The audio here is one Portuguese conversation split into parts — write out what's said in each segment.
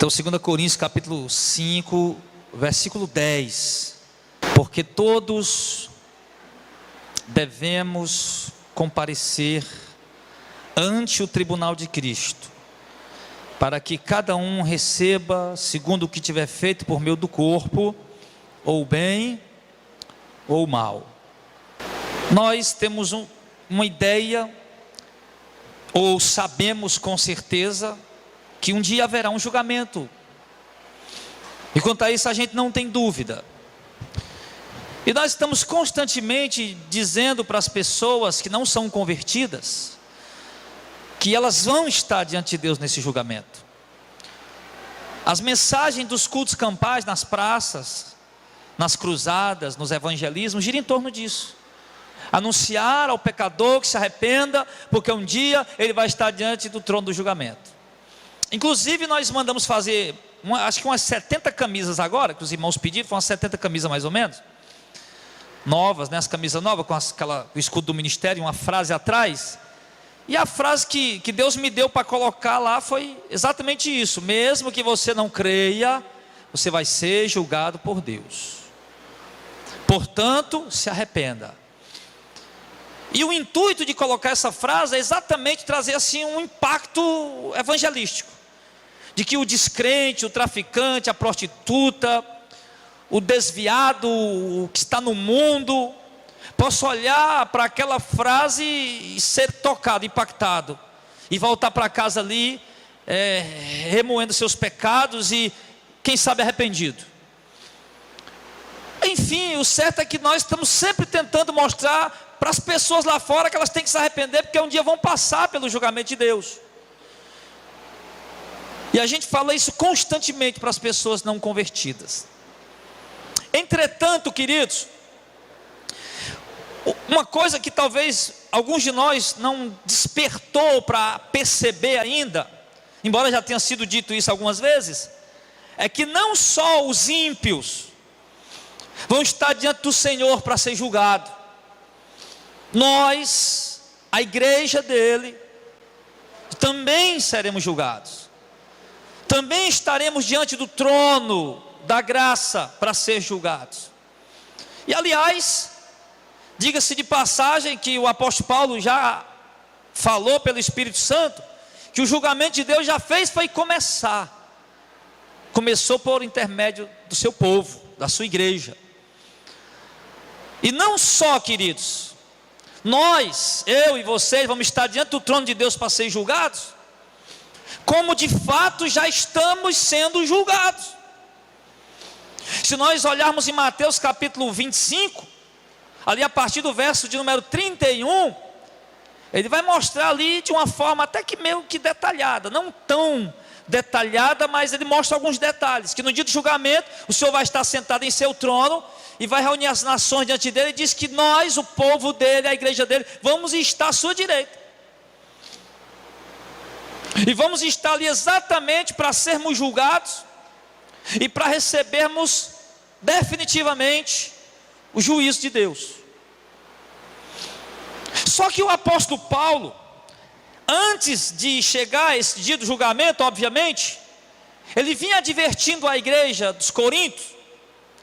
Então, 2 Coríntios capítulo 5, versículo 10. Porque todos devemos comparecer ante o tribunal de Cristo, para que cada um receba segundo o que tiver feito por meio do corpo, ou bem ou mal. Nós temos uma ideia, ou sabemos com certeza, que um dia haverá um julgamento, e quanto a isso a gente não tem dúvida. E nós estamos constantemente dizendo para as pessoas que não são convertidas, que elas vão estar diante de Deus nesse julgamento. As mensagens dos cultos campais nas praças, nas cruzadas, nos evangelismos, giram em torno disso. Anunciar ao pecador que se arrependa, porque um dia ele vai estar diante do trono do julgamento. Inclusive nós mandamos fazer, acho que umas 70 camisas agora, que os irmãos pediram, foram umas 70 camisas mais ou menos, novas, né? As camisas novas, com o escudo do ministério, uma frase atrás. E a frase que Deus me deu para colocar lá foi exatamente isso: mesmo que você não creia, você vai ser julgado por Deus, portanto se arrependa. E o intuito de colocar essa frase é exatamente trazer assim um impacto evangelístico, de que o descrente, o traficante, a prostituta, o desviado, o que está no mundo, possa olhar para aquela frase e ser tocado, impactado, e voltar para casa ali, remoendo seus pecados e quem sabe arrependido. Enfim, o certo é que nós estamos sempre tentando mostrar para as pessoas lá fora que elas têm que se arrepender, porque um dia vão passar pelo julgamento de Deus. E a gente fala isso constantemente para as pessoas não convertidas. Entretanto, queridos, uma coisa que talvez alguns de nós não despertou para perceber ainda, embora já tenha sido dito isso algumas vezes, é que não só os ímpios vão estar diante do Senhor para ser julgado. Nós, a igreja dele, também seremos julgados. Também estaremos diante do trono da graça para ser julgados. E aliás, diga-se de passagem que o apóstolo Paulo já falou pelo Espírito Santo, que o julgamento de Deus já foi começar. Começou por intermédio do seu povo, da sua igreja. E não só, queridos, nós, eu e vocês, vamos estar diante do trono de Deus para ser julgados, como de fato já estamos sendo julgados. Se nós olharmos em Mateus capítulo 25, ali a partir do verso de número 31, ele vai mostrar ali de uma forma até que meio que detalhada, não tão detalhada, mas ele mostra alguns detalhes, que no dia do julgamento, o Senhor vai estar sentado em seu trono, e vai reunir as nações diante dele, e diz que nós, o povo dele, a igreja dele, vamos estar à sua direita, e vamos estar ali exatamente para sermos julgados, e para recebermos definitivamente o juízo de Deus. Só que o apóstolo Paulo, antes de chegar a esse dia do julgamento, obviamente, ele vinha advertindo a igreja dos Coríntios,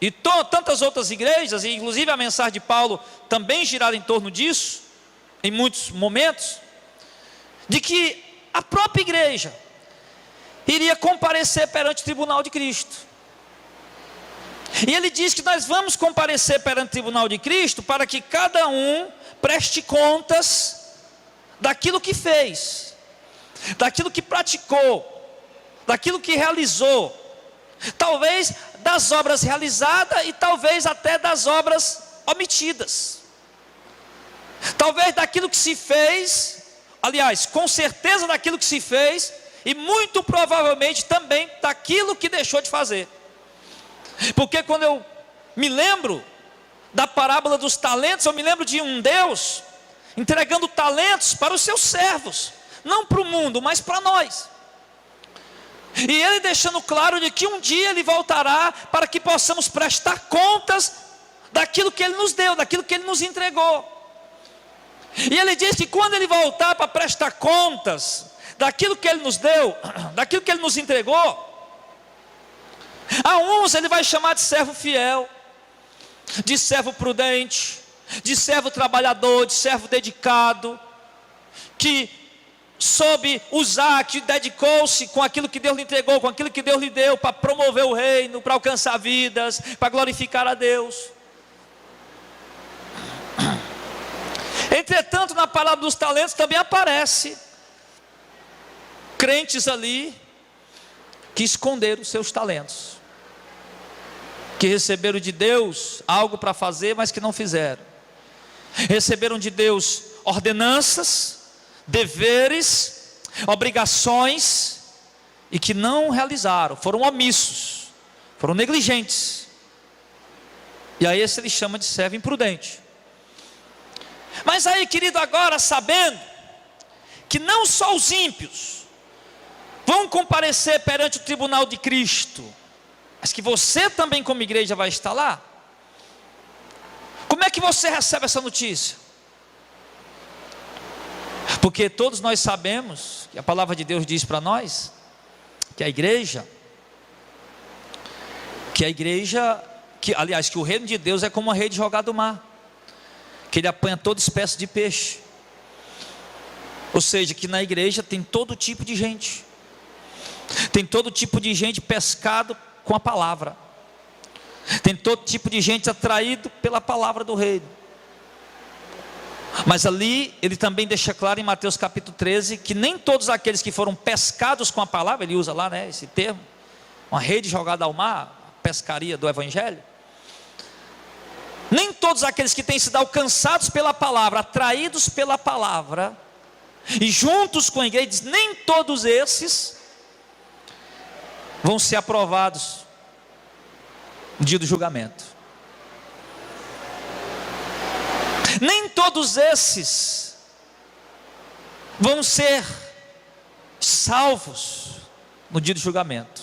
e tantas outras igrejas, e inclusive a mensagem de Paulo também girava em torno disso, em muitos momentos, de que a própria igreja iria comparecer perante o tribunal de Cristo. E ele diz que nós vamos comparecer perante o tribunal de Cristo para que cada um preste contas daquilo que fez, daquilo que praticou, daquilo que realizou, talvez das obras realizadas e talvez até das obras omitidas, talvez daquilo que se fez, aliás, com certeza daquilo que se fez, e muito provavelmente também daquilo que deixou de fazer. Porque quando eu me lembro da parábola dos talentos, eu me lembro de um Deus entregando talentos para os seus servos, não para o mundo, mas para nós. E ele deixando claro de que um dia ele voltará para que possamos prestar contas daquilo que ele nos deu, daquilo que ele nos entregou. E ele diz que quando ele voltar para prestar contas daquilo que ele nos deu, daquilo que ele nos entregou, A uns ele vai chamar de servo fiel, de servo prudente, de servo trabalhador, de servo dedicado, que soube usar, que dedicou-se com aquilo que Deus lhe entregou, com aquilo que Deus lhe deu, para promover o reino, para alcançar vidas, para glorificar a Deus. Entretanto, na palavra dos talentos também aparece crentes ali que esconderam seus talentos, que receberam de Deus algo para fazer, mas que não fizeram. Receberam de Deus ordenanças, deveres, obrigações, e que não realizaram, foram omissos, foram negligentes. E aí esse ele chama de servo imprudente. Mas aí, querido, agora sabendo que não só os ímpios vão comparecer perante o tribunal de Cristo, mas que você também como igreja vai estar lá, como é que você recebe essa notícia? Porque todos nós sabemos, que a palavra de Deus diz para nós, que a igreja, aliás, que o reino de Deus é como uma rede jogada no mar, que ele apanha toda espécie de peixe. Ou seja, que na igreja tem todo tipo de gente, tem todo tipo de gente pescado com a palavra, tem todo tipo de gente atraído pela palavra do reino. Mas ali ele também deixa claro em Mateus capítulo 13, que nem todos aqueles que foram pescados com a palavra, ele usa lá, esse termo, uma rede jogada ao mar, a pescaria do evangelho, nem todos aqueles que têm sido alcançados pela palavra, atraídos pela palavra, e juntos com a igreja, nem todos esses vão ser aprovados no dia do julgamento. Nem todos esses vão ser salvos no dia do julgamento.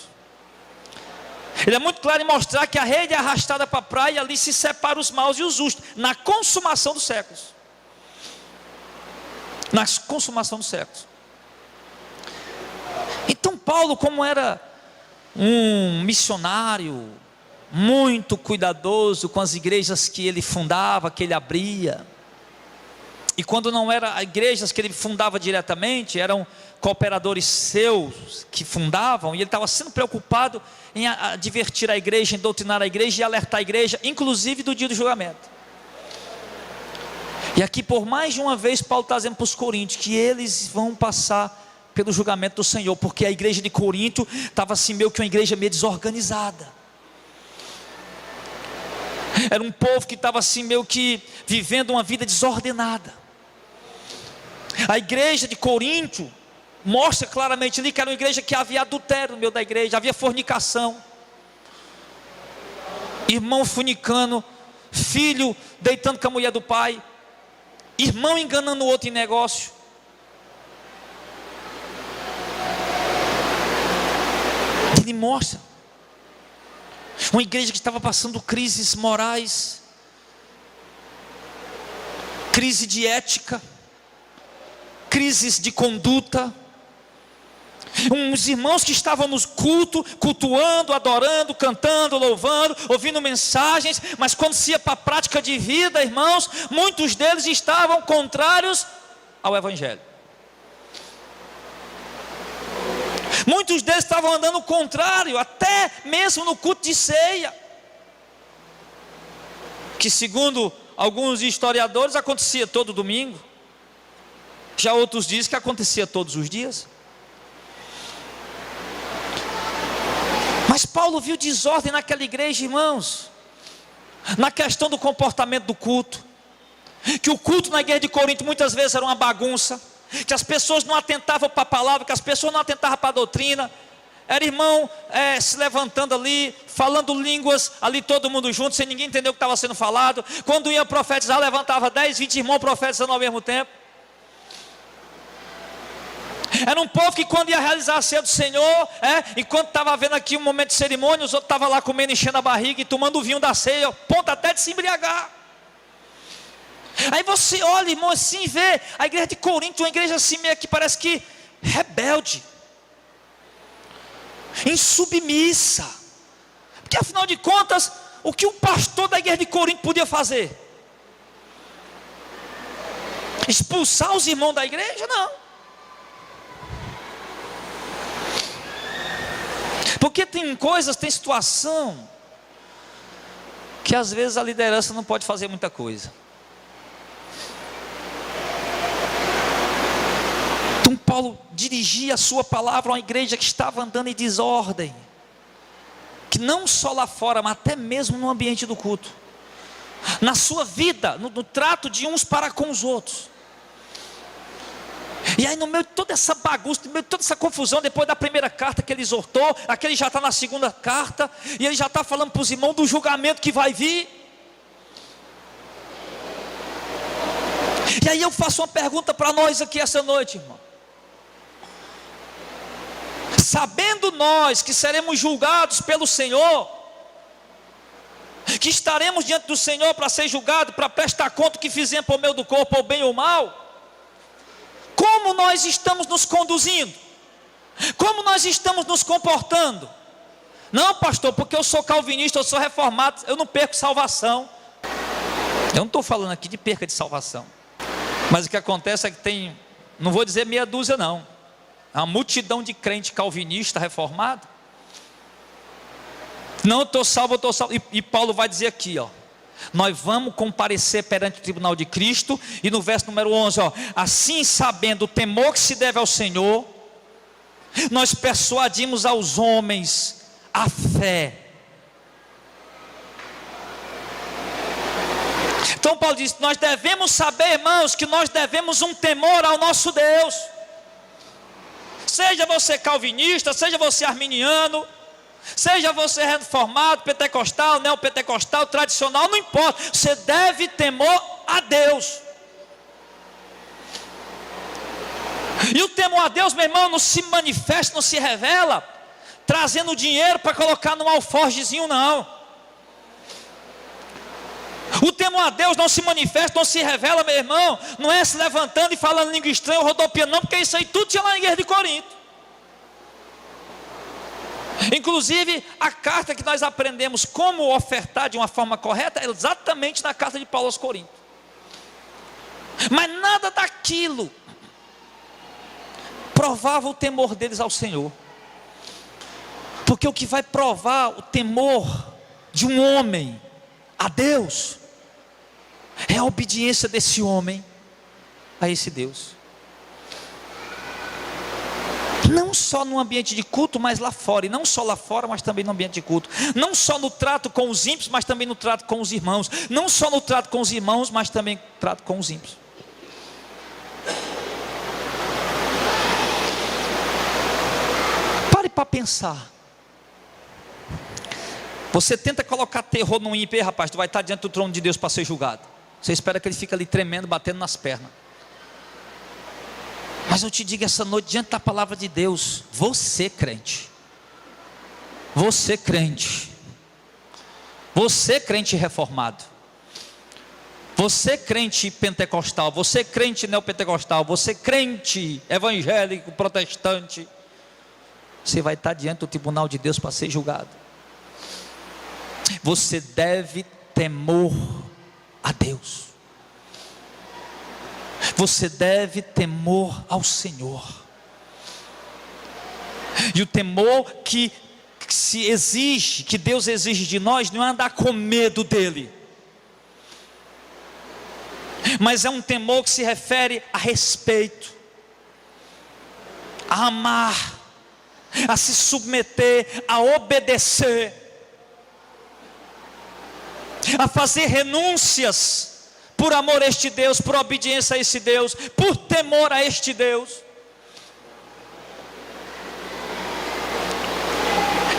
Ele é muito claro em mostrar que a rede é arrastada para a praia e ali se separa os maus e os justos, na consumação dos séculos. Na consumação dos séculos. Então Paulo, como era um missionário muito cuidadoso com as igrejas que ele fundava, que ele abria, e quando não eram igrejas que ele fundava diretamente, eram cooperadores seus que fundavam, e ele estava sendo preocupado em advertir a igreja, em doutrinar a igreja e alertar a igreja, inclusive do dia do julgamento. E aqui por mais de uma vez Paulo está dizendo para os coríntios que eles vão passar pelo julgamento do Senhor, porque a igreja de Corinto estava assim meio que uma igreja meio desorganizada. Era um povo que estava assim meio que vivendo uma vida desordenada. A igreja de Corinto mostra claramente ali que era uma igreja que havia adultério no meio da igreja, havia fornicação, irmão funicando, filho deitando com a mulher do pai, irmão enganando o outro em negócio. Ele mostra uma igreja que estava passando crises morais, crise de ética, crises de conduta. Uns irmãos que estavam no culto, cultuando, adorando, cantando, louvando, ouvindo mensagens, mas quando se ia para a prática de vida, irmãos, muitos deles estavam contrários ao evangelho. Muitos deles estavam andando contrário, até mesmo no culto de ceia, que segundo alguns historiadores acontecia todo domingo. Já outros dizem que acontecia todos os dias. Mas Paulo viu desordem naquela igreja, irmãos, na questão do comportamento do culto, que o culto na igreja de Corinto muitas vezes era uma bagunça, que as pessoas não atentavam para a palavra, que as pessoas não atentavam para a doutrina. Era irmão se levantando ali, falando línguas ali, todo mundo junto, sem ninguém entender o que estava sendo falado. Quando ia profetizar, levantava 10, 20 irmãos profetizando ao mesmo tempo. Era um povo que quando ia realizar a ceia do Senhor, enquanto estava havendo aqui um momento de cerimônia, os outros estavam lá comendo, enchendo a barriga e tomando o vinho da ceia, ponto até de se embriagar. Aí você olha, irmão, assim, e vê a igreja de Corinto, uma igreja assim meio que parece que rebelde, insubmissa, Porque afinal de contas, o que o pastor da igreja de Corinto podia fazer? Expulsar os irmãos da igreja? Não. Porque tem coisas, tem situação que às vezes a liderança não pode fazer muita coisa. Então Paulo dirigia a sua palavra a uma igreja que estava andando em desordem, que não só lá fora, mas até mesmo no ambiente do culto, na sua vida, no trato de uns para com os outros. E aí no meio de toda essa bagunça, no meio de toda essa confusão, depois da primeira carta que ele exortou, aquele já está na segunda carta, e ele já está falando para os irmãos do julgamento que vai vir. E aí eu faço uma pergunta para nós aqui essa noite, irmão. Sabendo nós que seremos julgados pelo Senhor, que estaremos diante do Senhor para ser julgado, para prestar conta do que fizemos por meio do corpo, ou bem ou mal, como nós estamos nos conduzindo? Como nós estamos nos comportando? Não, pastor, porque eu sou calvinista, eu sou reformado, eu não perco salvação. Eu não estou falando aqui de perca de salvação, mas o que acontece é que tem, não vou dizer meia dúzia não, uma multidão de crente calvinista reformado. Não, eu estou salvo, eu estou salvo. E Paulo vai dizer aqui, ó, nós vamos comparecer perante o tribunal de Cristo. E no verso número 11, ó, assim sabendo o temor que se deve ao Senhor, nós persuadimos aos homens a fé. Então Paulo diz, nós devemos saber, irmãos, que nós devemos um temor ao nosso Deus. Seja você calvinista, seja você arminiano, seja você reformado, pentecostal, neopentecostal, tradicional, não importa, você deve temor a Deus. E o temor a Deus, meu irmão, não se manifesta, não se revela trazendo dinheiro para colocar num alforjezinho, não. O temor a Deus não se manifesta, não se revela, meu irmão, não é se levantando e falando língua estranha ou rodopiando, não, porque isso aí tudo tinha lá na igreja de Corinto. Inclusive, a carta que nós aprendemos como ofertar de uma forma correta é exatamente na carta de Paulo aos Coríntios. Mas nada daquilo provava o temor deles ao Senhor. Porque o que vai provar o temor de um homem a Deus é a obediência desse homem a esse Deus. Não só no ambiente de culto, mas lá fora. E não só lá fora, mas também no ambiente de culto. Não só no trato com os ímpios, mas também no trato com os irmãos. Não só no trato com os irmãos, mas também no trato com os ímpios. Pare para pensar. Você tenta colocar terror no ímpio, rapaz, tu vai estar diante do trono de Deus para ser julgado. Você espera que ele fique ali tremendo, batendo nas pernas. Mas eu te digo essa noite, diante da palavra de Deus, você crente, você crente reformado, você crente pentecostal, você crente neopentecostal, você crente evangélico, protestante, você vai estar diante do tribunal de Deus para ser julgado. Você deve temor a Deus. Você deve temor ao Senhor. E o temor que se exige, que Deus exige de nós, não é andar com medo dele, mas é um temor que se refere a respeito, a amar, a se submeter, a obedecer, a fazer renúncias por amor a este Deus, por obediência a esse Deus, por temor a este Deus.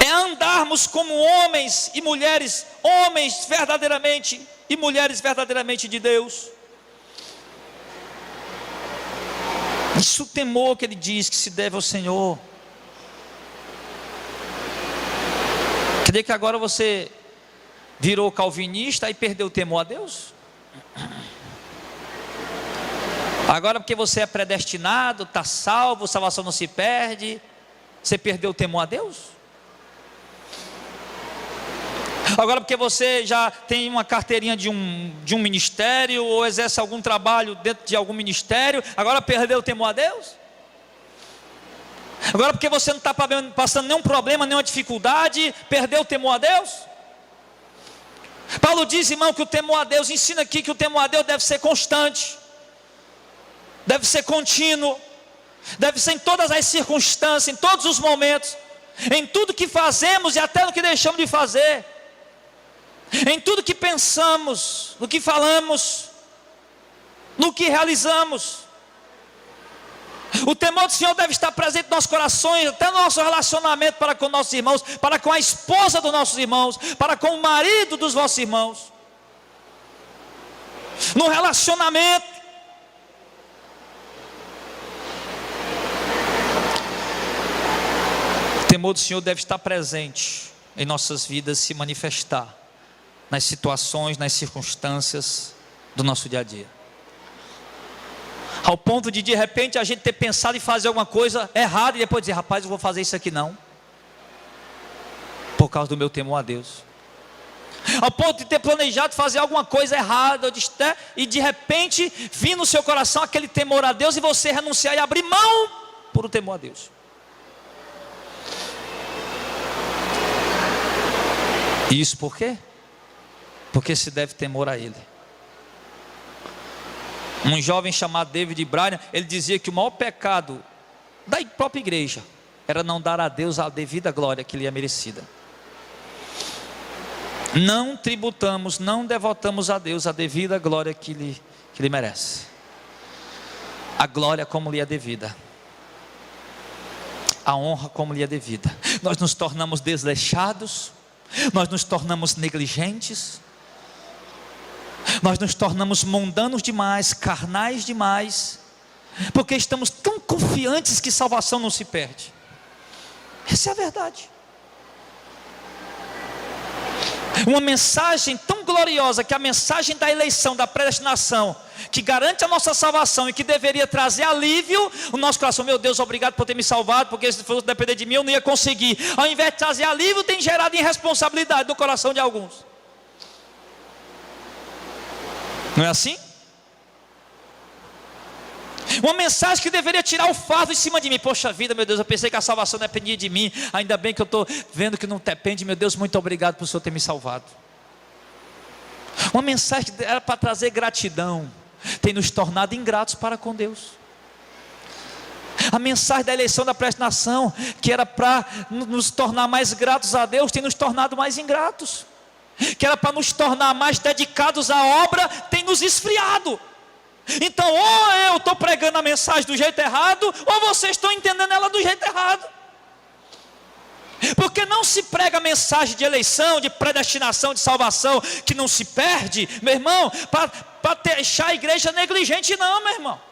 É andarmos como homens e mulheres, homens verdadeiramente e mulheres verdadeiramente de Deus. Isso o temor que ele diz que se deve ao Senhor. Quer dizer que agora você virou calvinista e perdeu o temor a Deus? Agora porque você é predestinado, está salvo, salvação não se perde, você perdeu o temor a Deus? Agora porque você já tem uma carteirinha de um ministério, ou exerce algum trabalho dentro de algum ministério, agora perdeu o temor a Deus? Agora porque você não está passando nenhum problema, nenhuma dificuldade, perdeu o temor a Deus? Paulo diz, irmão, que o temor a Deus, ensina aqui que o temor a Deus deve ser constante, deve ser contínuo, deve ser em todas as circunstâncias, em todos os momentos, em tudo que fazemos e até no que deixamos de fazer, em tudo que pensamos, no que falamos, no que realizamos. O temor do Senhor deve estar presente nos nossos corações, até no nosso relacionamento para com nossos irmãos, para com a esposa dos nossos irmãos, para com o marido dos vossos irmãos, no relacionamento. O temor do Senhor deve estar presente em nossas vidas, se manifestar nas situações, nas circunstâncias do nosso dia a dia, ao ponto de repente a gente ter pensado em fazer alguma coisa errada e depois dizer, rapaz, eu vou fazer isso aqui não, por causa do meu temor a Deus. Ao ponto de ter planejado fazer alguma coisa errada e de repente vir no seu coração aquele temor a Deus e você renunciar e abrir mão por o temor a Deus. E isso por quê? Porque se deve temor a Ele. Um jovem chamado David Bryan, ele dizia que o maior pecado da própria igreja era não dar a Deus a devida glória que lhe é merecida. Não tributamos, não devotamos a Deus a devida glória que lhe merece. A glória como lhe é devida, a honra como lhe é devida. Nós nos tornamos desleixados, nós nos tornamos negligentes, nós nos tornamos mundanos demais, carnais demais, porque estamos tão confiantes que salvação não se perde. Essa é a verdade. Uma mensagem tão gloriosa, que é a mensagem da eleição, da predestinação, que garante a nossa salvação e que deveria trazer alívio no nosso coração. Meu Deus, obrigado por ter me salvado, porque se fosse depender de mim eu não ia conseguir. Ao invés de trazer alívio, tem gerado irresponsabilidade no coração de alguns. Não é assim? Uma mensagem que deveria tirar o fardo em cima de mim. Poxa vida, meu Deus, eu pensei que a salvação dependia de mim, ainda bem que eu estou vendo que não depende. Meu Deus, muito obrigado por o Senhor ter me salvado. Uma mensagem que era para trazer gratidão, tem nos tornado ingratos para com Deus. A mensagem da eleição, da predestinação, que era para nos tornar mais gratos a Deus, tem nos tornado mais ingratos. Que era para nos tornar mais dedicados à obra, tem nos esfriado. Então, ou eu estou pregando a mensagem do jeito errado, ou vocês estão entendendo ela do jeito errado. Porque não se prega a mensagem de eleição, de predestinação, de salvação, que não se perde, meu irmão, para deixar a igreja negligente, não, meu irmão.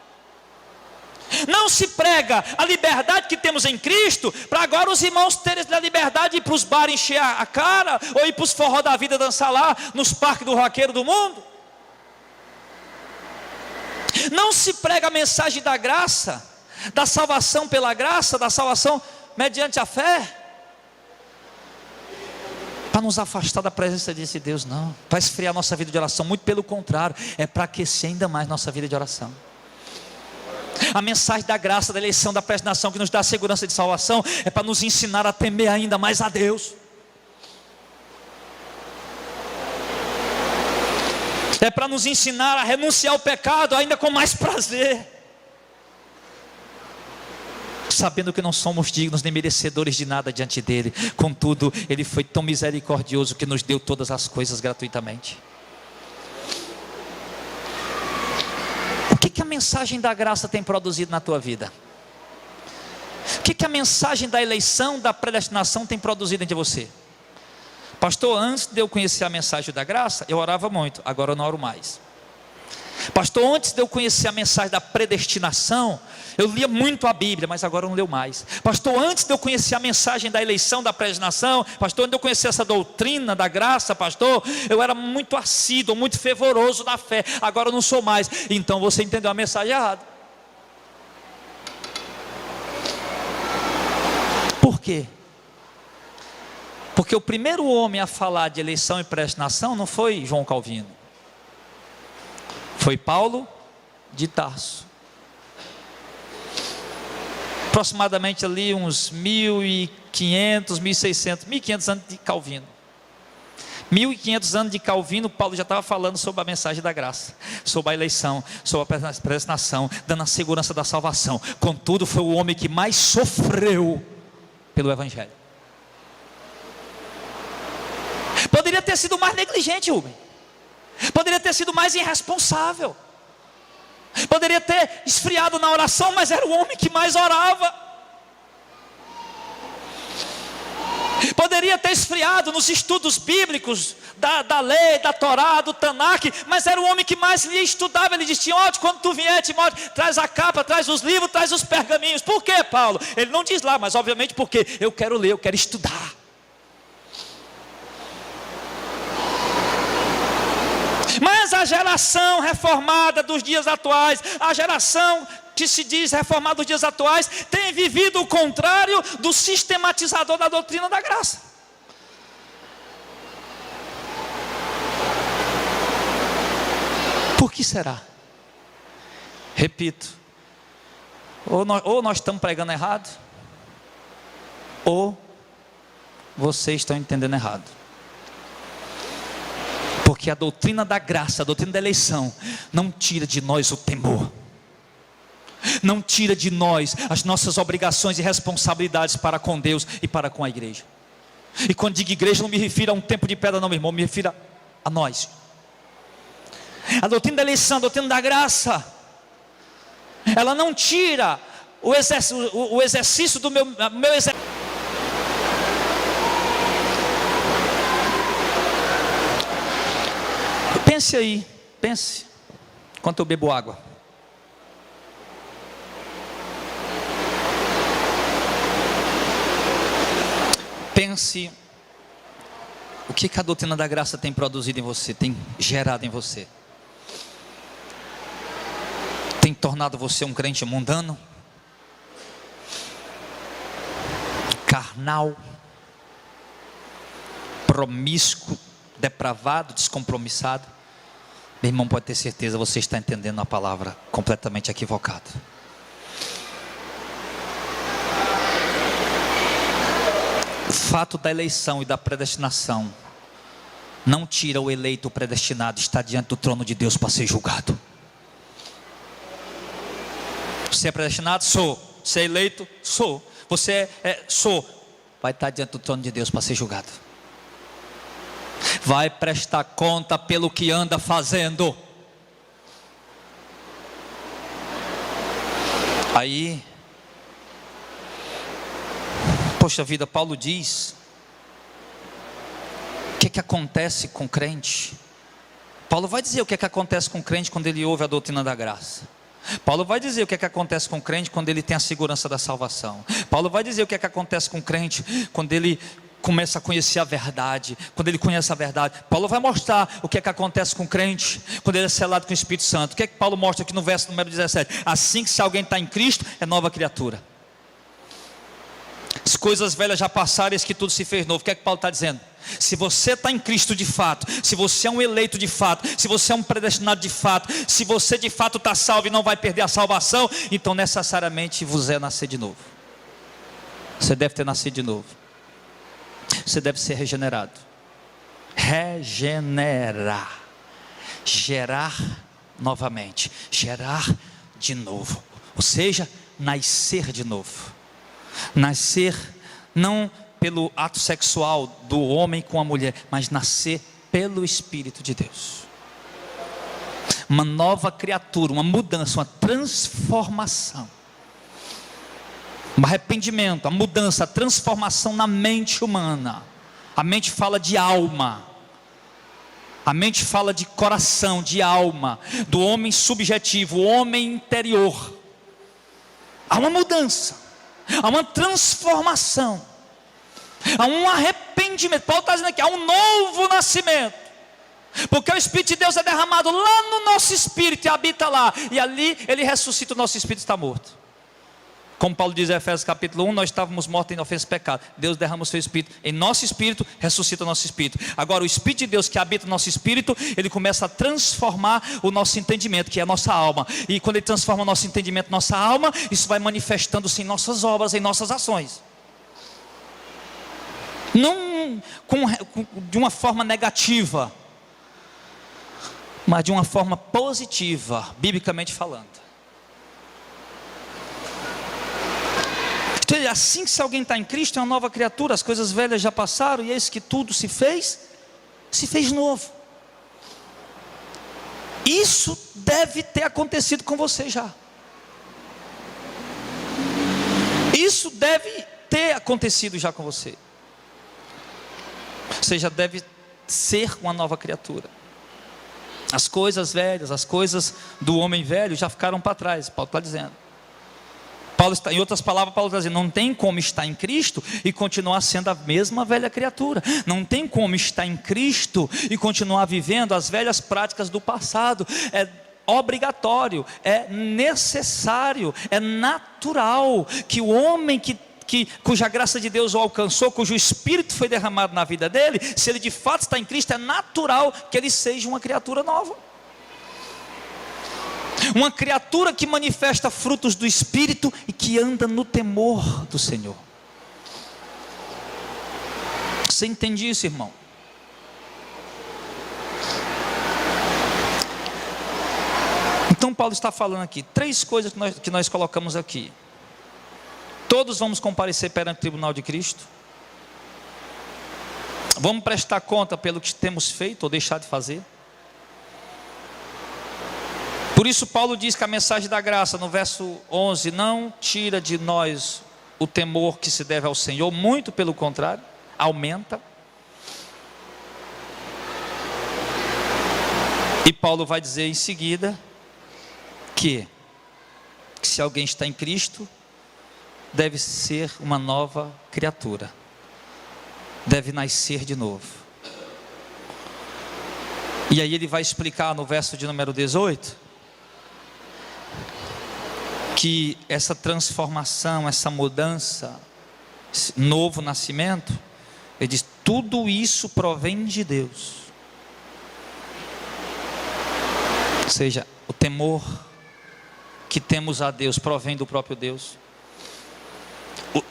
Não se prega a liberdade que temos em Cristo, para agora os irmãos terem a liberdade de ir para os bares encher a cara, ou ir para os forró da vida dançar lá, nos parques do roqueiro do mundo. Não se prega a mensagem da graça, da salvação pela graça, da salvação mediante a fé, para nos afastar da presença desse Deus, não, para esfriar nossa vida de oração, muito pelo contrário, é para aquecer ainda mais nossa vida de oração. A mensagem da graça, da eleição, da predestinação, que nos dá a segurança de salvação, é para nos ensinar a temer ainda mais a Deus. É para nos ensinar a renunciar ao pecado ainda com mais prazer, sabendo que não somos dignos nem merecedores de nada diante dele. Contudo, ele foi tão misericordioso que nos deu todas as coisas gratuitamente. O que a mensagem da graça tem produzido na tua vida? O que a mensagem da eleição, da predestinação tem produzido entre você? Pastor, antes de eu conhecer a mensagem da graça, eu orava muito, agora eu não oro mais. Pastor, antes de eu conhecer a mensagem da predestinação, eu lia muito a Bíblia, mas agora eu não leio mais. Pastor, antes de eu conhecer a mensagem da eleição, da predestinação, pastor, antes de eu conhecer essa doutrina da graça, pastor, eu era muito assíduo, muito fervoroso na fé, agora eu não sou mais. Então você entendeu a mensagem errada. Por quê? Porque o primeiro homem a falar de eleição e predestinação não foi João Calvino, foi Paulo de Tarso. Aproximadamente ali uns 1500, 1600, 1500 anos de Calvino. 1500 anos de Calvino, Paulo já estava falando sobre a mensagem da graça, sobre a eleição, sobre a predestinação, dando a segurança da salvação. Contudo, foi o homem que mais sofreu pelo Evangelho. Poderia ter sido mais negligente, Rubem. Poderia ter sido mais irresponsável. Poderia ter esfriado na oração, mas era o homem que mais orava. Poderia ter esfriado nos estudos bíblicos da lei, da Torá, do Tanakh, mas era o homem que mais lia e estudava. Ele disse: Timóteo, quando tu vier, Timóteo, traz a capa, traz os livros, traz os pergaminhos. Por quê, Paulo? Ele não diz lá, mas obviamente porque eu quero ler, eu quero estudar. Mas a geração reformada dos dias atuais, a geração que se diz reformada dos dias atuais, tem vivido o contrário do sistematizador da doutrina da graça. Por que será? Repito, ou nós estamos pregando errado, ou vocês estão entendendo errado. Porque a doutrina da graça, a doutrina da eleição, não tira de nós o temor, não tira de nós as nossas obrigações e responsabilidades para com Deus e para com a igreja. E quando digo igreja, não me refiro a um tempo de pedra, não, meu irmão, me refiro a nós. A doutrina da eleição, a doutrina da graça, ela não tira o exercício do meu exercício. Pense aí, pense, enquanto eu bebo água. Pense o que a doutrina da graça tem produzido em você, tem gerado em você. Tem tornado você um crente mundano, carnal, promíscuo, depravado, descompromissado. Meu irmão, pode ter certeza, você está entendendo a palavra completamente equivocada. O fato da eleição e da predestinação não tira o eleito, o predestinado, está diante do trono de Deus para ser julgado. Você é predestinado? Sou. Você é eleito? Sou. Você sou. Vai estar diante do trono de Deus para ser julgado. Vai prestar conta pelo que anda fazendo. Aí, poxa vida, Paulo diz, o que acontece com o crente? Paulo vai dizer o que acontece com o crente quando ele ouve a doutrina da graça. Paulo vai dizer o que acontece com o crente quando ele tem a segurança da salvação. Paulo vai dizer o que acontece com o crente quando ele começa a conhecer a verdade. Quando ele conhece a verdade, Paulo vai mostrar o que acontece com o crente quando ele é selado com o Espírito Santo. O que Paulo mostra aqui no verso número 17? Assim que se alguém está em Cristo, é nova criatura. As coisas velhas já passaram, eis que tudo se fez novo. O que Paulo está dizendo? Se você está em Cristo de fato, se você é um eleito de fato, se você é um predestinado de fato, se você de fato está salvo e não vai perder a salvação, então necessariamente você é nascer de novo. Você deve ter nascido de novo. Você deve ser regenerado. Regenerar, gerar novamente, gerar de novo, ou seja, nascer de novo. Nascer não pelo ato sexual do homem com a mulher, mas nascer pelo Espírito de Deus. Uma nova criatura, uma mudança, uma transformação, um arrependimento, a mudança, a transformação na mente humana. A mente fala de alma, a mente fala de coração, de alma, do homem subjetivo, o homem interior. Há uma mudança, há uma transformação, há um arrependimento. Paulo está dizendo aqui, há um novo nascimento, porque o Espírito de Deus é derramado lá no nosso espírito e habita lá, e ali ele ressuscita, o nosso espírito está morto. Como Paulo diz em Efésios capítulo 1, nós estávamos mortos em ofensa e pecado. Deus derrama o seu Espírito em nosso espírito, ressuscita o nosso espírito. Agora o Espírito de Deus que habita no nosso espírito, ele começa a transformar o nosso entendimento, que é a nossa alma. E quando ele transforma o nosso entendimento, nossa alma, isso vai manifestando-se em nossas obras, em nossas ações. Não de uma forma negativa, mas de uma forma positiva, biblicamente falando. Então, assim que se alguém está em Cristo, é uma nova criatura, as coisas velhas já passaram, e eis que tudo se fez novo. Isso deve ter acontecido com você já. Isso deve ter acontecido já com você. Você já deve ser uma nova criatura. As coisas velhas, as coisas do homem velho já ficaram para trás, Paulo está dizendo. Em outras palavras, Paulo está dizendo, não tem como estar em Cristo e continuar sendo a mesma velha criatura. Não tem como estar em Cristo e continuar vivendo as velhas práticas do passado. É obrigatório, é necessário, é natural que o homem cuja graça de Deus o alcançou, cujo Espírito foi derramado na vida dele, se ele de fato está em Cristo, é natural que ele seja uma criatura nova. Uma criatura que manifesta frutos do Espírito e que anda no temor do Senhor. Você entende isso, irmão? Então Paulo está falando aqui, 3 coisas que nós colocamos aqui. Todos vamos comparecer perante o tribunal de Cristo. Vamos prestar conta pelo que temos feito ou deixado de fazer. Por isso Paulo diz que a mensagem da graça, no verso 11, não tira de nós o temor que se deve ao Senhor, muito pelo contrário, aumenta. E Paulo vai dizer em seguida que se alguém está em Cristo, deve ser uma nova criatura, deve nascer de novo. E aí ele vai explicar no verso de número 18, que essa transformação, essa mudança, esse novo nascimento, ele diz, tudo isso provém de Deus. Ou seja, o temor que temos a Deus provém do próprio Deus.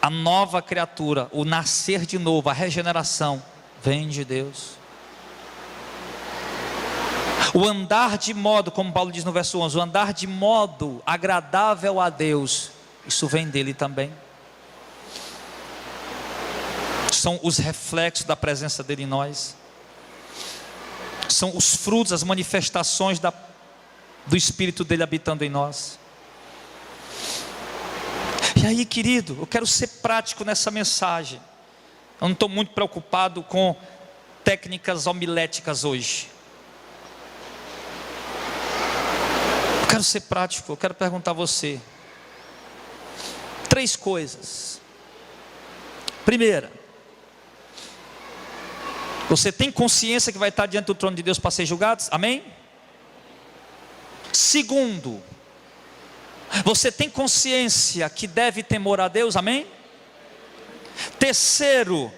A nova criatura, o nascer de novo, a regeneração, vem de Deus. O andar de modo, como Paulo diz no verso 11, o andar de modo agradável a Deus, isso vem dele também. São os reflexos da presença dele em nós. São os frutos, as manifestações do Espírito dele habitando em nós. E aí, querido, eu quero ser prático nessa mensagem. Eu não estou muito preocupado com técnicas homiléticas hoje. Eu quero ser prático, eu quero perguntar a você 3 coisas. Primeira, você tem consciência que vai estar diante do trono de Deus para ser julgado? Amém? Segundo, você tem consciência que deve temor a Deus? Amém? Terceiro,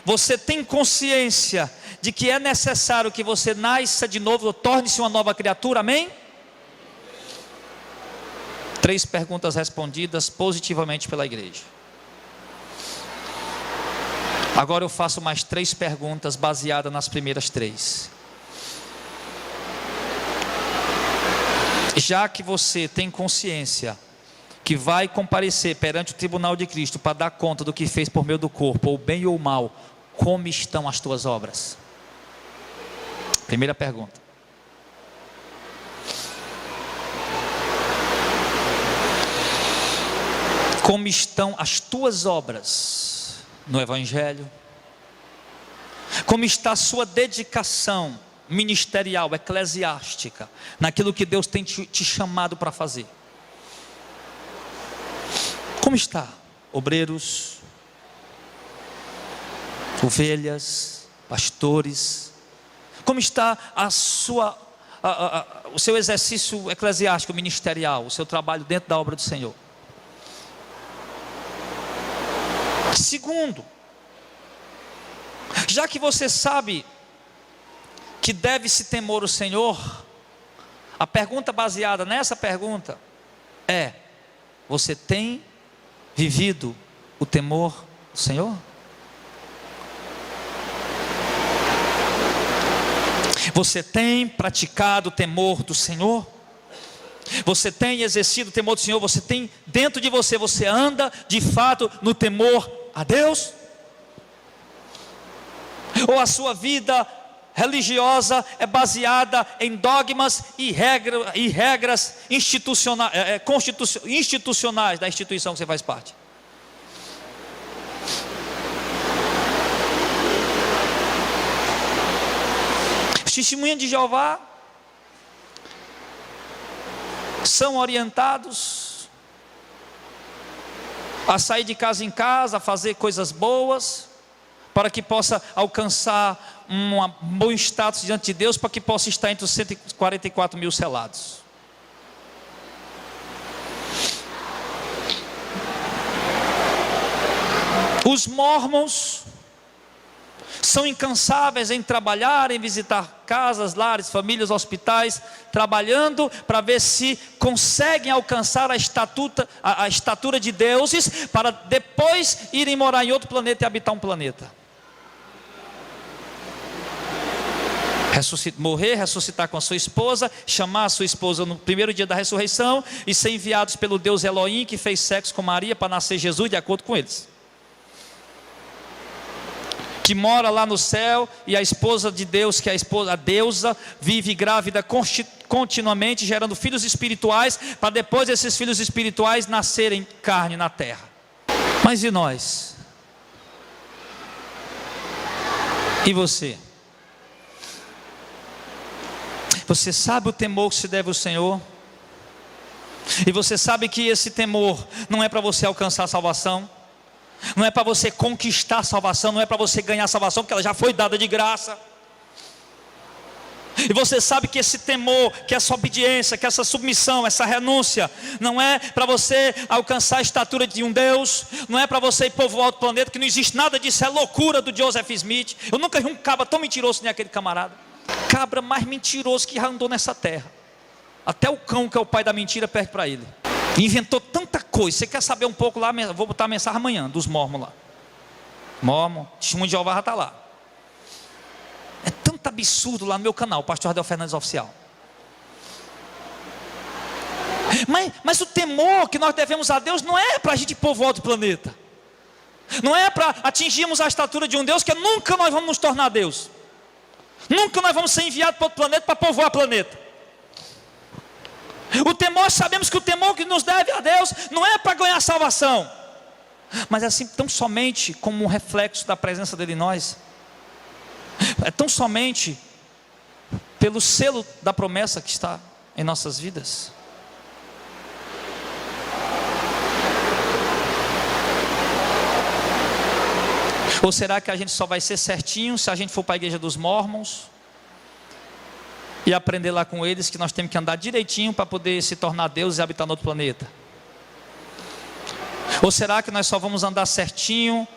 você tem consciência de que é necessário que você nasça de novo, torne-se uma nova criatura? Amém? 3 perguntas respondidas positivamente pela igreja. Agora eu faço mais 3 perguntas baseadas nas primeiras 3. Já que você tem consciência que vai comparecer perante o tribunal de Cristo para dar conta do que fez por meio do corpo, ou bem ou mal, como estão as tuas obras? Primeira pergunta. Como estão as tuas obras no Evangelho? Como está a sua dedicação ministerial, eclesiástica, naquilo que Deus tem te chamado para fazer? Como está? Obreiros, ovelhas, pastores. Como está o seu exercício eclesiástico, ministerial, o seu trabalho dentro da obra do Senhor? Segundo, já que você sabe que deve-se temer o Senhor, a pergunta baseada nessa pergunta é: você tem vivido o temor do Senhor? Você tem praticado o temor do Senhor? Você tem exercido o temor do Senhor? Você tem dentro de você, você anda de fato no temor a Deus? Ou a sua vida religiosa é baseada em dogmas e regras institucionais da instituição que você faz parte? Os testemunhos de Jeová são orientados a sair de casa em casa, a fazer coisas boas, para que possa alcançar um bom status diante de Deus, para que possa estar entre os 144 mil selados. Os mormons são incansáveis em trabalhar, em visitar casas, lares, famílias, hospitais, trabalhando para ver se conseguem alcançar a estatura de deuses, para depois irem morar em outro planeta e habitar um planeta. Morrer, ressuscitar com a sua esposa, chamar a sua esposa no primeiro dia da ressurreição e ser enviados pelo Deus Elohim, que fez sexo com Maria para nascer Jesus, de acordo com eles, que mora lá no céu, e a esposa de Deus, que é a deusa, vive grávida continuamente, gerando filhos espirituais, para depois esses filhos espirituais nascerem carne na terra. Mas e nós? E você? Você sabe o temor que se deve ao Senhor? E você sabe que esse temor não é para você alcançar a salvação, não é para você conquistar a salvação, não é para você ganhar a salvação, porque ela já foi dada de graça. E você sabe que esse temor, que essa obediência, que essa submissão, essa renúncia, não é para você alcançar a estatura de um Deus, não é para você ir povoar outro planeta, que não existe nada disso, é loucura do Joseph Smith. Eu nunca vi um cabra tão mentiroso nem aquele camarada. Cabra mais mentiroso que já andou nessa terra. Até o cão, que é o pai da mentira, perde para ele. Inventou tanta coisa. Você quer saber um pouco lá? Vou botar a mensagem amanhã dos mormons lá. Mormon, Testemunho de Jeová já está lá. É tanto absurdo lá no meu canal, Pastor Ardel Fernandes Oficial. Mas o temor que nós devemos a Deus não é para a gente povoar outro planeta. Não é para atingirmos a estatura de um Deus, que nunca nós vamos nos tornar Deus. Nunca nós vamos ser enviados para outro planeta para povoar o planeta. O temor, sabemos que o temor que nos deve a Deus não é para ganhar salvação, mas é assim tão somente como um reflexo da presença dele em nós. É tão somente pelo selo da promessa que está em nossas vidas. Ou será que a gente só vai ser certinho se a gente for para a igreja dos mormons e aprender lá com eles que nós temos que andar direitinho para poder se tornar Deus e habitar no outro planeta? Ou será que nós só vamos andar certinho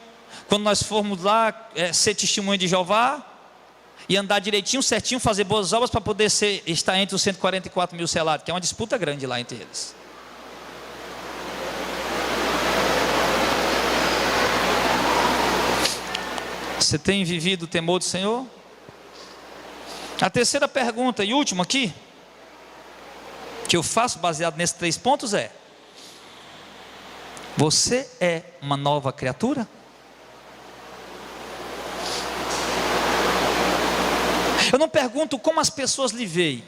quando nós formos lá ser testemunho de Jeová e andar direitinho, certinho, fazer boas obras para poder estar entre os 144 mil selados, que é uma disputa grande lá entre eles? Você tem vivido o temor do Senhor? A terceira pergunta e última aqui, que eu faço baseado nesses 3 pontos é: você é uma nova criatura? Eu não pergunto como as pessoas lhe veem,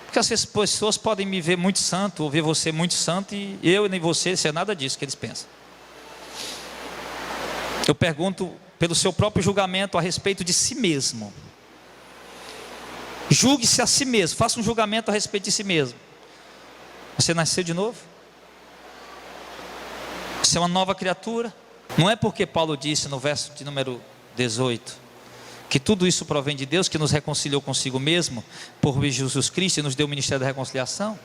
porque as pessoas podem me ver muito santo, ou ver você muito santo, e eu nem você ser nada disso que eles pensam. Eu pergunto pelo seu próprio julgamento a respeito de si mesmo. Julgue-se a si mesmo, faça um julgamento a respeito de si mesmo. Você nasceu de novo? Você é uma nova criatura? Não é porque Paulo disse no verso de número 18 que tudo isso provém de Deus, que nos reconciliou consigo mesmo por meio de Jesus Cristo e nos deu o ministério da reconciliação?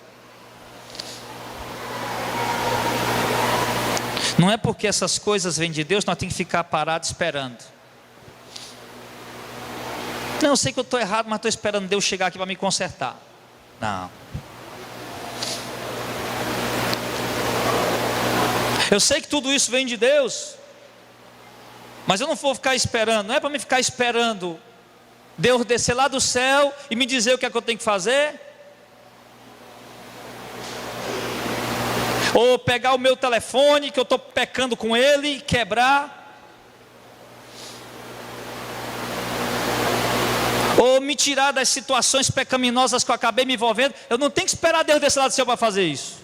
Não é porque essas coisas vêm de Deus, nós temos que ficar parados esperando. Não, eu sei que eu estou errado, mas estou esperando Deus chegar aqui para me consertar. Não. Eu sei que tudo isso vem de Deus, mas eu não vou ficar esperando. Não é para me ficar esperando Deus descer lá do céu e me dizer o que é que eu tenho que fazer. Ou pegar o meu telefone, que eu estou pecando com ele, e quebrar. Ou me tirar das situações pecaminosas que eu acabei me envolvendo. Eu não tenho que esperar Deus descer lá do céu para fazer isso.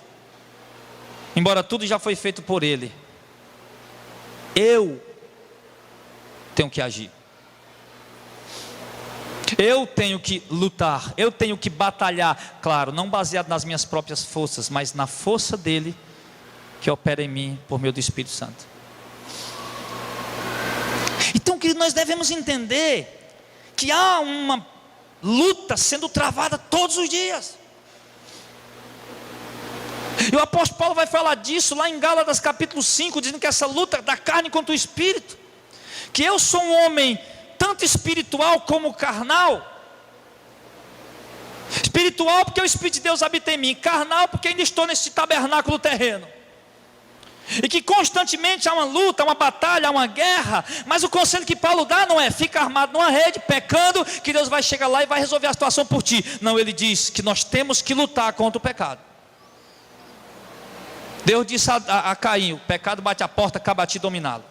Embora tudo já foi feito por Ele. Eu tenho que agir. Eu tenho que lutar. Eu tenho que batalhar. Claro, não baseado nas minhas próprias forças, mas na força dEle que opera em mim por meio do Espírito Santo. Então, querido, nós devemos entender que há uma luta sendo travada todos os dias. E o apóstolo Paulo vai falar disso lá em Gálatas capítulo 5, dizendo que essa luta da carne contra o espírito, que eu sou um homem tanto espiritual como carnal. Espiritual porque o Espírito de Deus habita em mim, carnal porque ainda estou nesse tabernáculo terreno. E que constantemente há uma luta, uma batalha, há uma guerra. Mas o conselho que Paulo dá não é: fica armado numa rede, pecando, que Deus vai chegar lá e vai resolver a situação por ti. Não, ele diz que nós temos que lutar contra o pecado. Deus disse a Caim: o pecado bate a porta, cabe a ti dominá-lo.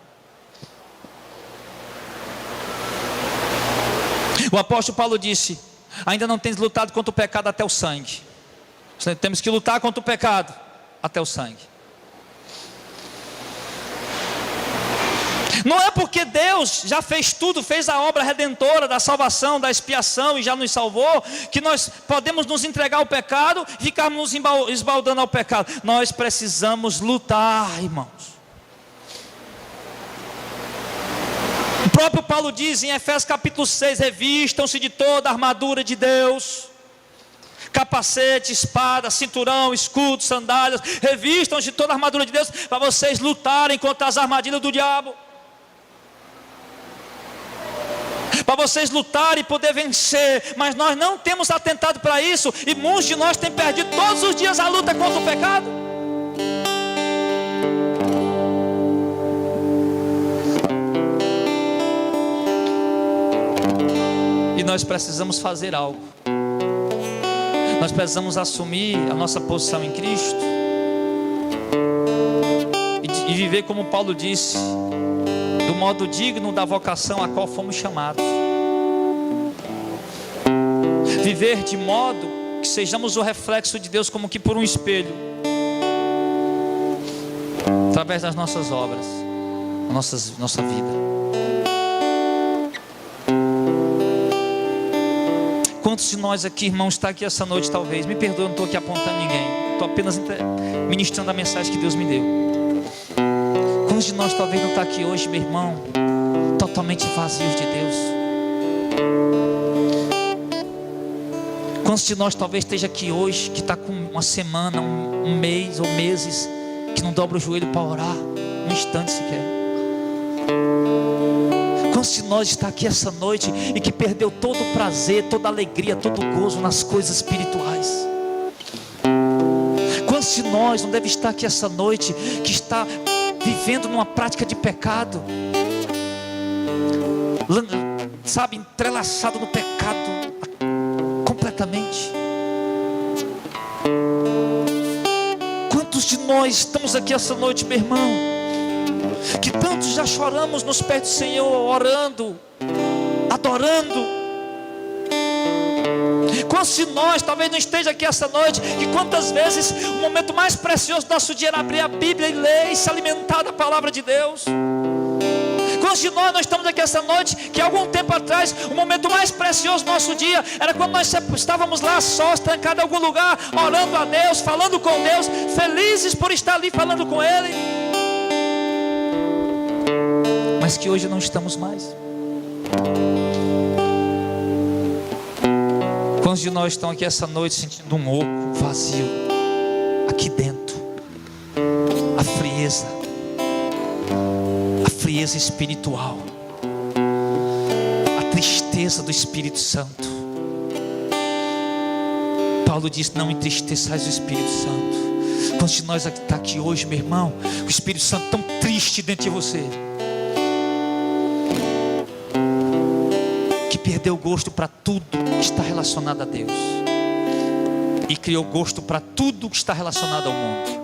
O apóstolo Paulo disse: ainda não tens lutado contra o pecado até o sangue. Temos que lutar contra o pecado até o sangue. Não é porque Deus já fez tudo, fez a obra redentora da salvação, da expiação e já nos salvou, que nós podemos nos entregar ao pecado e ficarmos nos esbaldando ao pecado. Nós precisamos lutar, irmãos. O próprio Paulo diz em Efésios capítulo 6: revistam-se de toda a armadura de Deus, capacete, espada, cinturão, escudo, sandálias. Revistam-se de toda a armadura de Deus, para vocês lutarem contra as armadilhas do diabo, para vocês lutarem e poder vencer. Mas nós não temos atentado para isso, e muitos de nós têm perdido todos os dias a luta contra o pecado. E nós precisamos fazer algo. Nós precisamos assumir a nossa posição em Cristo e viver como Paulo disse, do modo digno da vocação a qual fomos chamados. Viver de modo que sejamos o reflexo de Deus como que por um espelho, através das nossas obras, nossa vida. Quantos de nós aqui, irmãos, está aqui essa noite talvez, me perdoe, eu não estou aqui apontando ninguém, estou apenas ministrando a mensagem que Deus me deu. Quantos de nós talvez não está aqui hoje, meu irmão, totalmente vazios de Deus? Quantos de nós talvez esteja aqui hoje, que está com uma semana, um mês ou meses, que não dobra o joelho para orar, um instante sequer? Quantos de nós está aqui essa noite e que perdeu todo o prazer, toda a alegria, todo o gozo nas coisas espirituais? Quantos de nós não deve estar aqui essa noite que está vivendo numa prática de pecado, sabe, entrelaçado no pecado completamente? Quantos de nós estamos aqui essa noite, meu irmão, que tantos já choramos nos pés do Senhor, orando, adorando? Quantos de nós talvez não esteja aqui essa noite, que quantas vezes o momento mais precioso do nosso dia era abrir a Bíblia e ler e se alimentar da palavra de Deus? Quantos de nós estamos aqui essa noite, que algum tempo atrás o momento mais precioso do nosso dia era quando nós estávamos lá sós, trancados em algum lugar, orando a Deus, falando com Deus, felizes por estar ali falando com Ele? Mas que hoje não estamos mais. Quantos de nós estão aqui essa noite sentindo um oco, vazio aqui dentro, a frieza, frieza espiritual, a tristeza do Espírito Santo. Paulo diz: não entristeçais o Espírito Santo. Quantos de nós está aqui hoje, meu irmão, o Espírito Santo tão triste dentro de você, que perdeu o gosto para tudo que está relacionado a Deus e criou gosto para tudo que está relacionado ao mundo.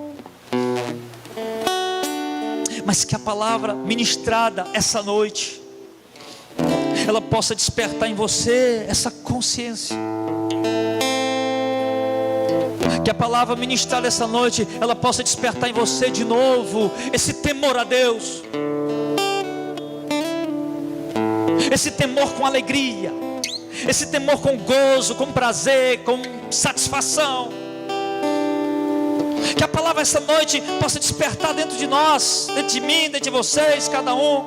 Mas que a palavra ministrada essa noite, ela possa despertar em você essa consciência. Que a palavra ministrada essa noite, ela possa despertar em você de novo esse temor a Deus, esse temor com alegria, esse temor com gozo, com prazer, com satisfação. Que a palavra essa noite possa despertar dentro de nós, dentro de mim, dentro de vocês, cada um,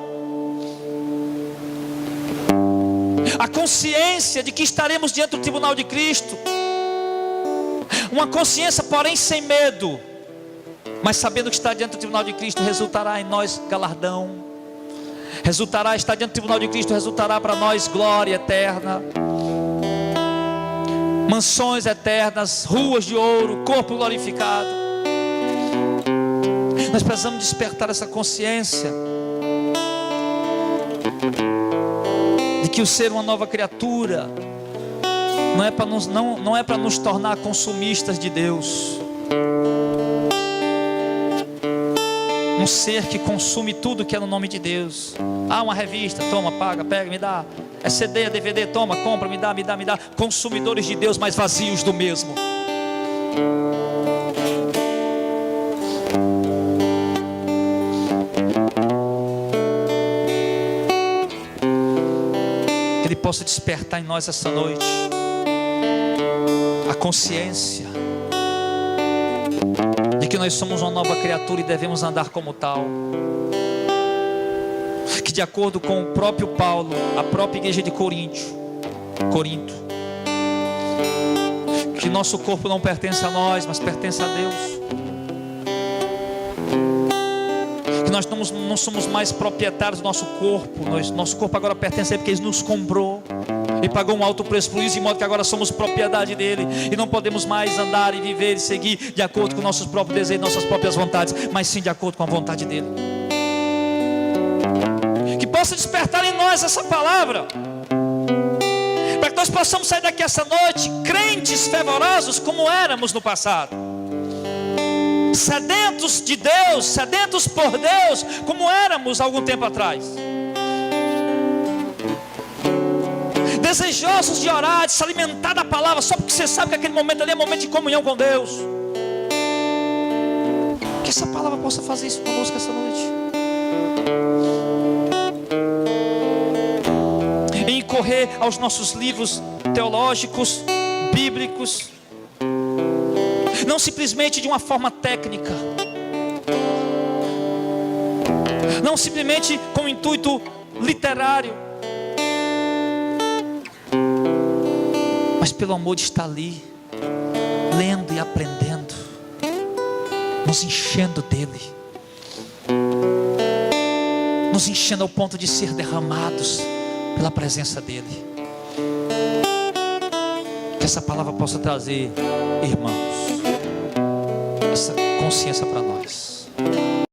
a consciência de que estaremos diante do tribunal de Cristo. Uma consciência, porém, sem medo, mas sabendo que estar diante do tribunal de Cristo resultará em nós galardão, resultará, estar diante do tribunal de Cristo resultará para nós glória eterna, mansões eternas, ruas de ouro, corpo glorificado. Nós precisamos despertar essa consciência de que o ser uma nova criatura não é para nos tornar consumistas de Deus, um ser que consome tudo que é no nome de Deus. Uma revista, toma, paga, pega, me dá. É CD, é DVD, toma, compra, me dá. Consumidores de Deus, mas vazios do mesmo. Que Ele possa despertar em nós essa noite a consciência de que nós somos uma nova criatura e devemos andar como tal. Que de acordo com o próprio Paulo, a própria igreja de Corinto, que nosso corpo não pertence a nós, mas pertence a Deus. Que nós não somos mais proprietários do nosso corpo. Nosso corpo agora pertence a Ele, porque Ele nos comprou e pagou um alto preço por isso, de modo que agora somos propriedade dele, e não podemos mais andar e viver e seguir de acordo com nossos próprios desejos, nossas próprias vontades, mas sim de acordo com a vontade dele. Que possa despertar em nós essa palavra, para que nós possamos sair daqui essa noite crentes fervorosos como éramos no passado, sedentos de Deus, sedentos por Deus, como éramos algum tempo atrás, desejosos de orar, de se alimentar da palavra, só porque você sabe que aquele momento ali é momento de comunhão com Deus. Que essa palavra possa fazer isso conosco essa noite, e incorrer aos nossos livros teológicos, bíblicos, não simplesmente de uma forma técnica, não simplesmente com intuito literário, mas pelo amor de estar ali, lendo e aprendendo, nos enchendo dele, nos enchendo ao ponto de ser derramados pela presença dele. Que essa palavra possa trazer, irmãos, essa consciência para nós.